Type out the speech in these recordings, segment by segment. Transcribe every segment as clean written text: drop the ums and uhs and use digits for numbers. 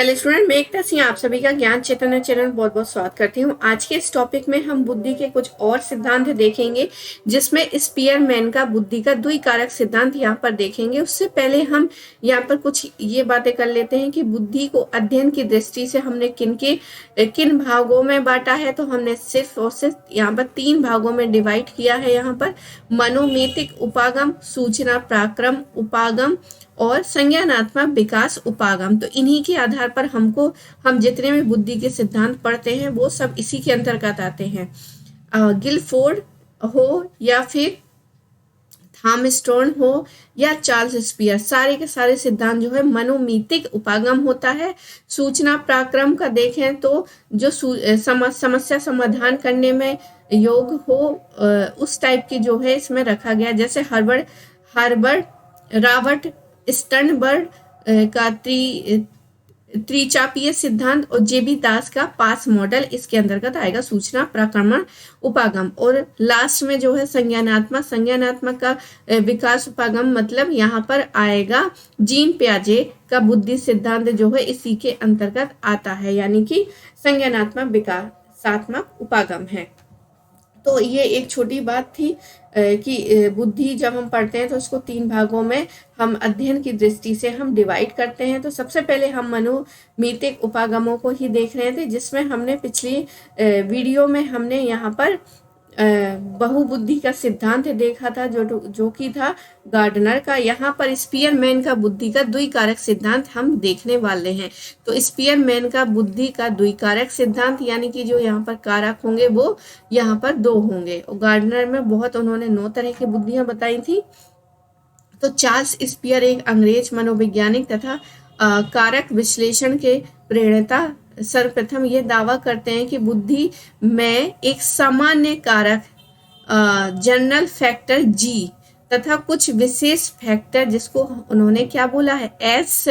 Hello student, मैं एकता सिंह आप सभी का ज्ञान चैतन्य चैनल में बहुत बहुत स्वागत करती हूँ। आज के इस टॉपिक में हम बुद्धि के कुछ और सिद्धांत देखेंगे, जिसमें स्पीयरमैन का बुद्धि का द्विकारक सिद्धांत यहाँ पर देखेंगे। उससे पहले हम यहाँ पर कुछ ये बातें कर लेते हैं कि बुद्धि को अध्ययन की दृष्टि से हमने किन भागों में बांटा है। तो हमने सिर्फ और सिर्फ यहाँ पर 3 भागों में डिवाइड किया है। यहाँ पर मनोमेतिक उपागम, सूचना प्राक्रम उपागम और संज्ञानात्मक विकास उपागम। तो इन्हीं के आधार पर हम जितने भी बुद्धि के सिद्धांत पढ़ते हैं वो सब इसी के अंतर्गत आते हैं। गिलफोर्ड हो या फिर थामस्टोन हो या चार्ल्स स्पियर, सारे के सारे सिद्धांत जो है मनोमीतिक उपागम होता है। सूचना प्राक्रम का देखें तो जो समस्या समाधान करने में योग हो उस टाइप की जो है इसमें रखा गया। जैसे हार्वर्ड रॉबर्ट स्टर्नबर्ग का त्रिचापीय सिद्धांत और जेबी दास का पास मॉडल इसके अंतर्गत आएगा, सूचना प्राक्रमण उपागम। और लास्ट में जो है संज्ञानात्मक का विकास उपागम, मतलब यहाँ पर आएगा जीन पियाजे का बुद्धि सिद्धांत जो है इसी के अंतर्गत आता है, यानी कि संज्ञानात्मक विकासात्मक उपागम है। तो ये एक छोटी बात थी कि बुद्धि जब हम पढ़ते हैं तो उसको 3 भागों में हम अध्ययन की दृष्टि से हम डिवाइड करते हैं। तो सबसे पहले हम मनोमीतिक उपागमों को ही देख रहे थे, जिसमें हमने पिछली वीडियो में हमने यहाँ पर बहुबुद्धि का सिद्धांत देखा था, जो कि था गार्डनर का। यहाँ पर स्पीयरमैन का बुद्धि का द्विकारक सिद्धांत हम देखने वाले हैं। तो स्पीयरमैन का बुद्धि का द्विकारक सिद्धांत, यानी कि जो यहाँ पर कारक होंगे वो यहाँ पर 2 होंगे, और गार्डनर में बहुत उन्होंने 9 तरह की बुद्धियां बताई थी। तो चार्ल्स स्पियर एक अंग्रेज मनोवैज्ञानिक तथा कारक विश्लेषण के प्रणेता सर्वप्रथम ये दावा करते हैं कि बुद्धि में एक सामान्य कारक जनरल फैक्टर जी तथा कुछ विशेष फैक्टर, जिसको उन्होंने क्या बोला है, एस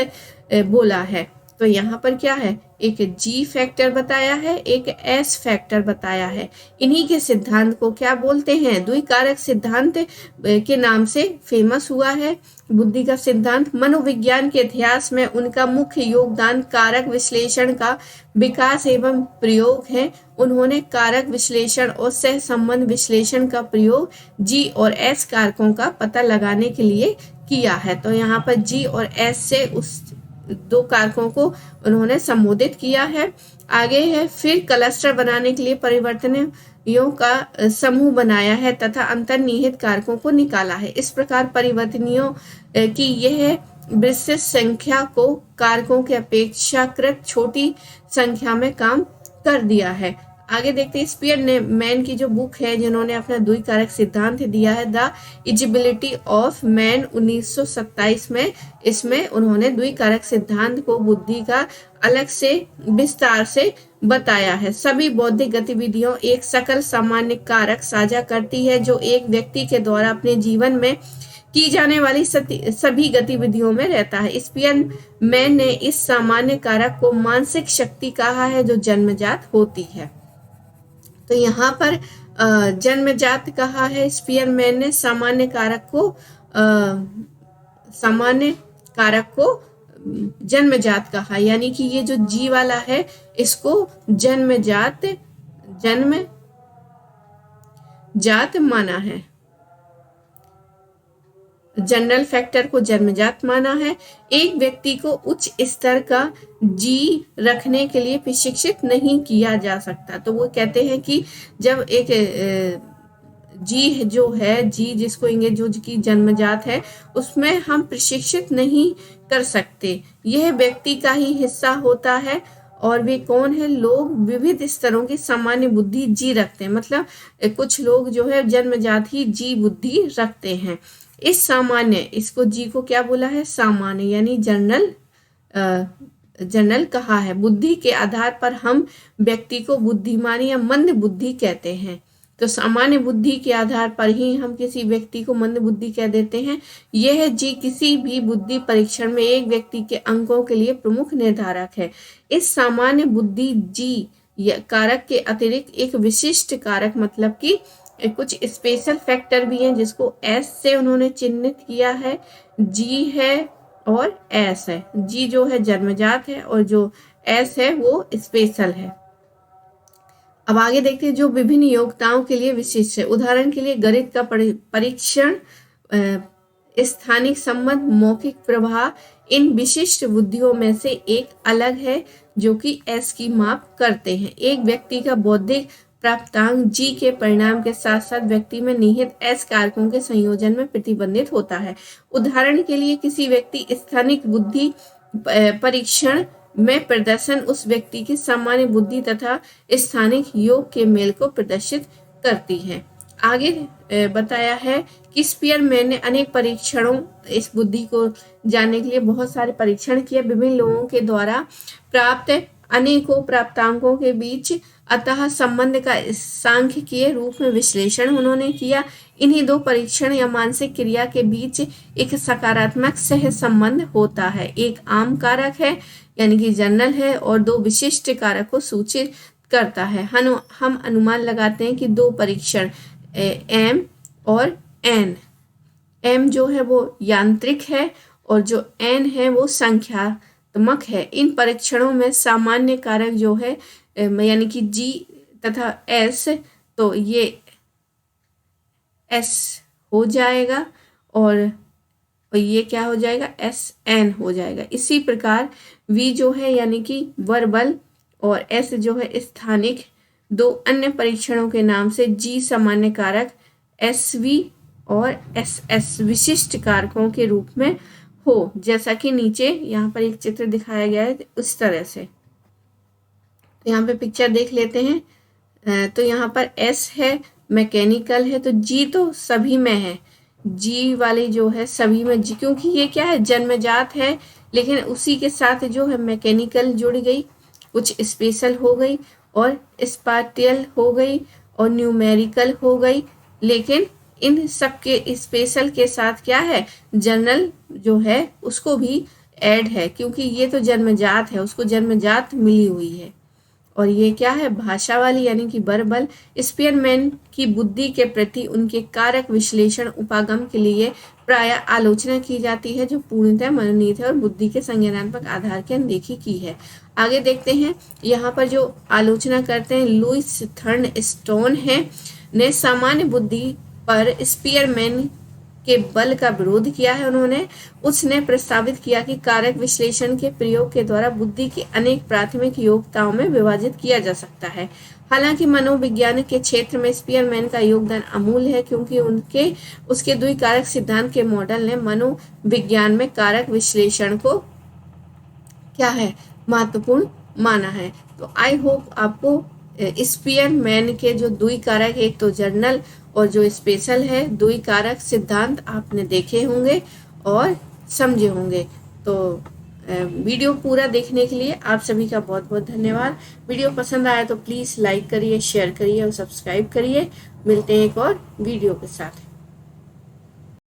बोला है। तो यहाँ पर क्या है, एक जी फैक्टर बताया है, एक एस फैक्टर बताया है। इन्हीं के सिद्धांत को क्या बोलते हैं, द्विकारक सिद्धांत के नाम से फेमस हुआ है। बुद्धि का सिद्धांत मनोविज्ञान के इतिहास में उनका मुख्य योगदान कारक विश्लेषण का विकास एवं प्रयोग है। उन्होंने कारक विश्लेषण और सह संबंध विश्लेषण का प्रयोग जी और एस कारकों का पता लगाने के लिए किया है। तो यहाँ पर जी और एस से उस 2 कारकों को उन्होंने संबोधित किया है। आगे है, फिर क्लस्टर बनाने के लिए परिवर्तनियों का समूह बनाया है तथा अंतर्निहित कारकों को निकाला है। इस प्रकार परिवर्तनियों की यह विशिष्ट संख्या को कारकों के अपेक्षाकृत छोटी संख्या में काम कर दिया है। आगे देखते हैं, स्पियर ने मैन की जो बुक है, जिन्होंने अपना द्विकारक सिद्धांत दिया है, द एजिबिलिटी ऑफ मैन 1927 में, इसमें उन्होंने द्विकारक सिद्धांत को बुद्धि का अलग से विस्तार से बताया है। सभी बौद्धिक गतिविधियों एक सकल सामान्य कारक साझा करती है, जो एक व्यक्ति के द्वारा अपने जीवन में की जाने वाली सभी गतिविधियों में रहता है। स्पियरमैन ने इस सामान्य कारक को मानसिक शक्ति कहा है, जो जन्मजात होती है। तो यहाँ पर जन्मजात कहा है स्पियरमैन ने, सामान्य कारक को जन्मजात कहा, यानी कि ये जो जी वाला है इसको जन्मजात माना है। जनरल फैक्टर को जन्मजात माना है। एक व्यक्ति को उच्च स्तर का जी रखने के लिए प्रशिक्षित नहीं किया जा सकता। तो वो कहते हैं कि जब एक जी जो है, जी जिसको इंगे जो की जन्मजात है, उसमें हम प्रशिक्षित नहीं कर सकते, यह व्यक्ति का ही हिस्सा होता है। और वे कौन है, लोग विविध स्तरों की सामान्य बुद्धि जी रखते हैं। मतलब कुछ लोग जो है जन्मजात ही जी बुद्धि रखते हैं। इस सामान्य, इसको जी को क्या बोला है, सामान्य, यानी जनरल कहा है। बुद्धि के आधार पर हम व्यक्ति को बुद्धिमान या मंद बुद्धि कहते हैं। तो सामान्य बुद्धि के आधार पर ही हम किसी व्यक्ति को मंद बुद्धि कह देते हैं। यह जी किसी भी बुद्धि परीक्षण में एक व्यक्ति के अंकों के लिए प्रमुख निर्धारक है। इस सामान्य बुद्धि जी कारक के अतिरिक्त एक विशिष्ट कारक, मतलब कि कुछ स्पेशल फैक्टर भी हैं, जिसको एस से उन्होंने चिन्हित किया है। जी है और एस है। जी जो है जन्मजात है और जो एस है वो स्पेशल है। अब आगे देखते हैं जो विभिन्न योग्यताओं के लिए विशिष्ट है। उदाहरण के लिए गणित का परीक्षण, स्थानिक संबंध, मौखिक प्रवाह, इन विशिष्ट बुद्धियों में से एक अलग है जो कि एस की माप करते हैं। एक व्यक्ति का बौद्धिक प्राप्तांक जी के परिणाम के साथ साथ व्यक्ति में निहित एस कारकों के संयोजन में प्रतिबंधित होता है। उदाहरण के लिए किसी व्यक्ति स्थानिक बुद्धि परीक्षण में प्रदर्शन उस व्यक्ति की सामान्य बुद्धि तथा स्थानिक योग के मेल को प्रदर्शित करती है। आगे बताया है कि स्पीयरमैन ने अनेक परीक्षणों, इस बुद्धि को जानने के लिए बहुत सारे परीक्षण किए। विभिन्न लोगों के द्वारा प्राप्त अनेकों प्राप्तांकों के बीच अतः संबंध का सांख्यिकीय रूप में विश्लेषण उन्होंने किया। इन्हीं दो परीक्षण या मानसिक क्रिया के बीच एक सकारात्मक सह संबंध होता है। एक आम कारक है यानी कि जनरल है और दो विशिष्ट कारक को सूचित करता है। हम अनुमान लगाते हैं कि दो परीक्षण एम और एन, एम जो है वो यांत्रिक है और जो एन है वो संख्यात्मक है। इन परीक्षणों में सामान्य कारक जो है यानी कि जी तथा एस, तो ये एस हो जाएगा और ये क्या हो जाएगा, एस एन हो जाएगा। इसी प्रकार वी जो है यानी कि वर्बल और एस जो है स्थानिक, दो अन्य परीक्षणों के नाम से जी सामान्य कारक, एस वी और एस एस विशिष्ट कारकों के रूप में हो, जैसा कि नीचे यहाँ पर एक चित्र दिखाया गया है उस तरह से। तो यहाँ पे पिक्चर देख लेते हैं। तो यहाँ पर एस है, मैकेनिकल है, तो जी तो सभी में है, जी वाली जो है सभी में जी, क्योंकि ये क्या है जन्मजात है, लेकिन उसी के साथ जो है मैकेनिकल जुड़ गई, कुछ स्पेशल हो गई और स्पाटियल हो गई और न्यूमेरिकल हो गई। लेकिन इन सब के स्पेशल के साथ क्या है, जनरल जो है उसको भी ऐड है, क्योंकि ये तो जन्मजात है, उसको जन्मजात मिली हुई है। और ये क्या है, भाषा वाली यानी कि वर्बल। स्पीयरमैन की बुद्धि के प्रति उनके कारक विश्लेषण उपागम के लिए प्राय आलोचना की जाती है, जो पूर्णतः मनोनीत है और बुद्धि के संज्ञानात्मक आधार की अनदेखी की है। आगे देखते हैं, यहाँ पर जो आलोचना करते हैं लुइस थर्नस्टोन है ने सामान्य बुद्धि पर स्पीयरमैन के बल का विरोध किया है। उसने प्रस्तावित किया कि कारक विश्लेषण के प्रयोग के द्वारा बुद्धि की अनेक प्राथमिक योग्यताओं में विभाजित किया जा सकता है। हालांकि मनोविज्ञान के क्षेत्र में स्पीयरमैन का योगदान अमूल्य है, क्योंकि उसके द्विकारक सिद्धांत के मॉडल ने मनोविज्ञान में कारक विश्लेषण को क्या है, महत्वपूर्ण माना है। तो आई होप आपको स्पीयरमैन के जो द्विकारक, एक तो जर्नल और जो स्पेशल है, द्विकारक सिद्धांत आपने देखे होंगे और समझे होंगे। तो वीडियो पूरा देखने के लिए आप सभी का बहुत बहुत धन्यवाद। वीडियो पसंद आया तो प्लीज़ लाइक करिए, शेयर करिए और सब्सक्राइब करिए। मिलते हैं एक और वीडियो के साथ।